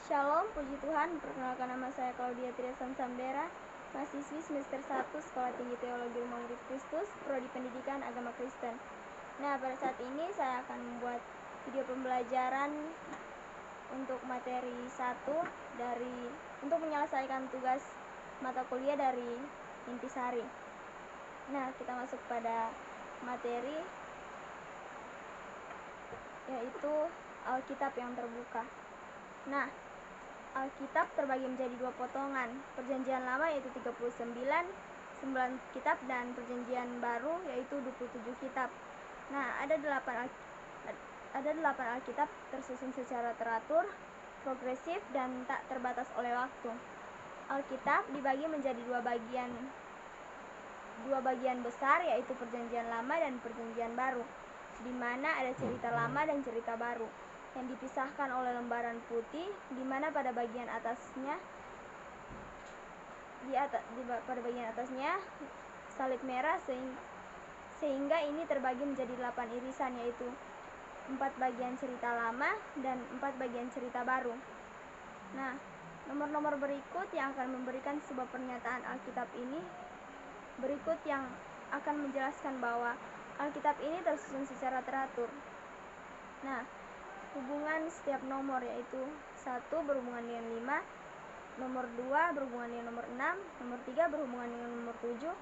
Shalom, puji Tuhan. Perkenalkan, nama saya Claudia Triasan Sambera, mahasiswi semester 1 Sekolah Tinggi Teologi Rumah Murid Kristus, Prodi Pendidikan Agama Kristen. Nah, pada saat ini saya akan membuat video pembelajaran untuk materi 1 untuk menyelesaikan tugas mata kuliah dari intisari. Nah, kita masuk pada materi, yaitu Alkitab yang terbuka. Nah, Alkitab terbagi menjadi 2 potongan, Perjanjian Lama yaitu 39 kitab dan Perjanjian Baru yaitu 27 kitab. Nah, ada 8 Alkitab tersusun secara teratur, progresif, dan tak terbatas oleh waktu. Alkitab dibagi menjadi dua bagian besar, yaitu Perjanjian Lama dan Perjanjian Baru, di mana ada cerita lama dan cerita baru, yang dipisahkan oleh lembaran putih, di mana pada bagian atasnya salib merah, sehingga ini terbagi menjadi 8 irisan, yaitu 4 bagian cerita lama dan 4 bagian cerita baru. Nah, nomor-nomor berikut yang akan memberikan sebuah pernyataan Alkitab ini berikut yang akan menjelaskan bahwa Alkitab ini tersusun secara teratur. Nah, hubungan setiap nomor yaitu 1 berhubungan dengan 5, nomor 2 berhubungan dengan nomor 6, nomor 3 berhubungan dengan nomor 7,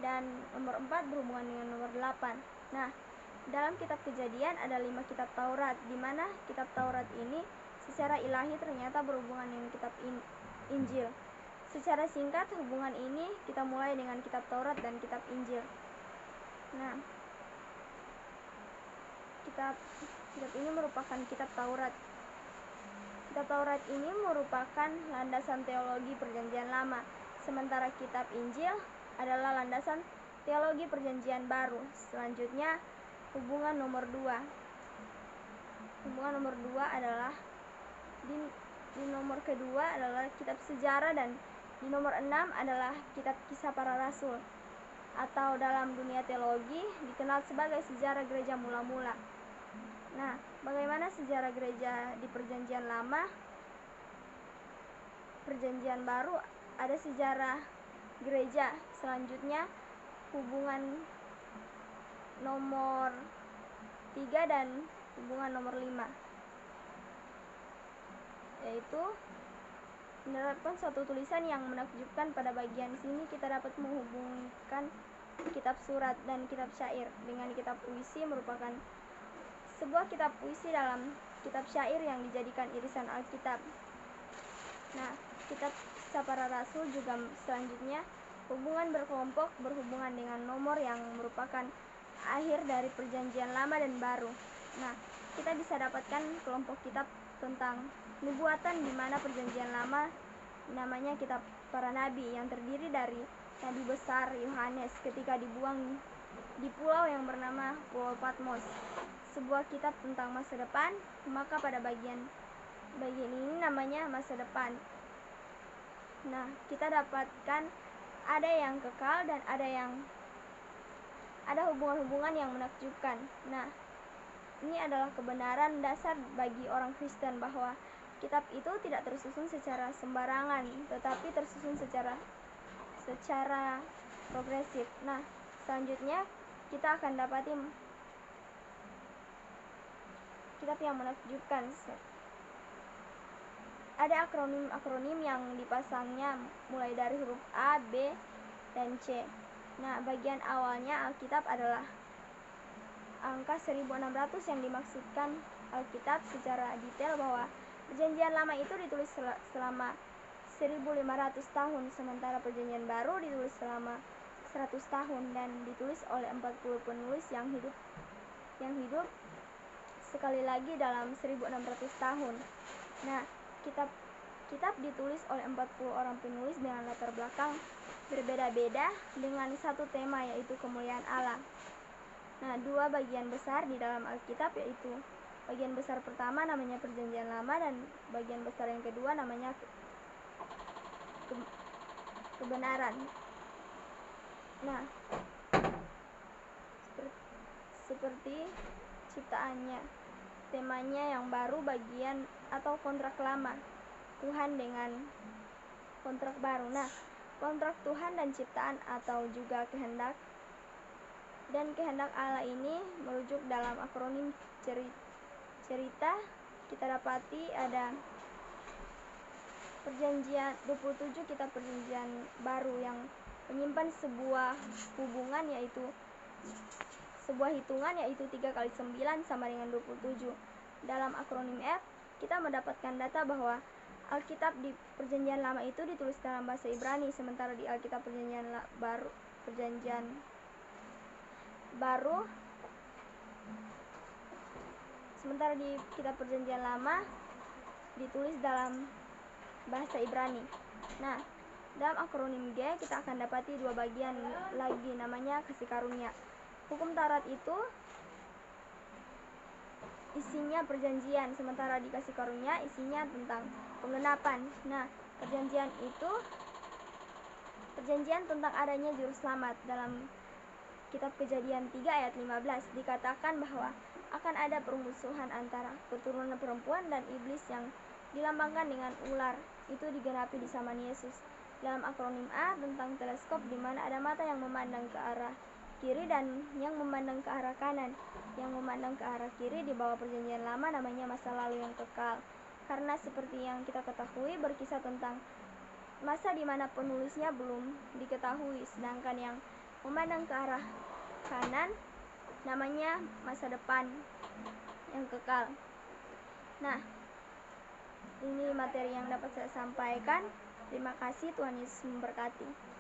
dan nomor 4 berhubungan dengan nomor 8. Nah, dalam kitab Kejadian ada 5 kitab Taurat, di mana kitab Taurat ini secara ilahi ternyata berhubungan dengan kitab Injil. Secara singkat, hubungan ini kita mulai dengan kitab Taurat dan kitab Injil. Nah, kitab ini merupakan kitab Taurat. Kitab Taurat ini merupakan landasan teologi Perjanjian Lama, sementara kitab Injil adalah landasan teologi Perjanjian Baru. Selanjutnya, hubungan nomor 2. Hubungan nomor 2 adalah di nomor kedua adalah kitab sejarah, dan di nomor 6 adalah kitab Kisah Para Rasul, atau dalam dunia teologi dikenal sebagai sejarah gereja mula-mula. Nah, bagaimana sejarah gereja di Perjanjian Lama? Perjanjian Baru ada sejarah gereja. Selanjutnya, hubungan nomor 3 dan hubungan nomor 5, yaitu menerapkan suatu tulisan yang menakjubkan. Pada bagian sini kita dapat menghubungkan kitab surat dan kitab syair dengan kitab puisi, merupakan sebuah kitab puisi dalam kitab syair yang dijadikan irisan Alkitab. Nah, kitab Kisah Para Rasul juga selanjutnya hubungan berkelompok berhubungan dengan nomor yang merupakan akhir dari Perjanjian Lama dan Baru. Nah, kita bisa dapatkan kelompok kitab tentang nubuatan, di mana Perjanjian Lama namanya kitab para nabi, yang terdiri dari nabi besar Yohanes ketika dibuang di pulau yang bernama Pulau Patmos, sebuah kitab tentang masa depan. Maka pada bagian ini namanya masa depan. Nah, kita dapatkan ada yang kekal dan ada hubungan-hubungan yang menakjubkan. Nah, ini adalah kebenaran dasar bagi orang Kristen bahwa kitab itu tidak tersusun secara sembarangan, tetapi tersusun secara progresif. Nah, selanjutnya kita akan dapati kitab yang menakjubkan. Ada akronim yang dipasangnya mulai dari huruf A, B, dan C. Nah, bagian awalnya Alkitab adalah angka 1600 yang dimaksudkan Alkitab secara detail bahwa Perjanjian Lama itu ditulis selama 1500 tahun, sementara Perjanjian Baru ditulis selama 100 tahun dan ditulis oleh 40 penulis yang hidup sekali lagi dalam 1600 tahun. Nah, kitab ditulis oleh 40 orang penulis dengan latar belakang berbeda-beda dengan satu tema, yaitu kemuliaan Allah. Nah, 2 bagian besar di dalam Alkitab, yaitu bagian besar pertama namanya Perjanjian Lama, dan bagian besar yang kedua namanya kebenaran. Nah, seperti ciptaannya, temanya yang baru bagian atau kontrak lama. Tuhan dengan kontrak baru. Nah, kontrak Tuhan dan ciptaan atau juga kehendak dan kehendak Allah ini merujuk dalam akronim cerita. Kita dapati ada perjanjian 27, kitab perjanjian baru yang menyimpan sebuah hubungan, yaitu sebuah hitungan, yaitu 3 kali 9 sama dengan 27. Dalam akronim F kita mendapatkan data bahwa Alkitab di perjanjian lama itu ditulis dalam bahasa Ibrani, sementara di Alkitab perjanjian baru sementara di kitab perjanjian lama ditulis dalam bahasa Ibrani. Nah, dalam akronim G kita akan dapati dua bagian lagi, namanya kasih karunia. Hukum Taurat itu isinya perjanjian, sementara di kasih karunia isinya tentang penggenapan. Nah, perjanjian tentang adanya juru selamat. Dalam kitab Kejadian 3 ayat 15 dikatakan bahwa akan ada permusuhan antara keturunan perempuan dan iblis yang dilambangkan dengan ular. Itu digenapi di zaman Yesus. Dalam akronim A tentang teleskop, di mana ada mata yang memandang ke arah kiri dan yang memandang ke arah kanan. Yang memandang ke arah kiri di bawah perjanjian lama namanya masa lalu yang kekal, karena seperti yang kita ketahui berkisah tentang masa di mana penulisnya belum diketahui, sedangkan yang memandang ke arah kanan namanya masa depan yang kekal. Nah, ini materi yang dapat saya sampaikan. Terima kasih, Tuhan Yesus memberkati.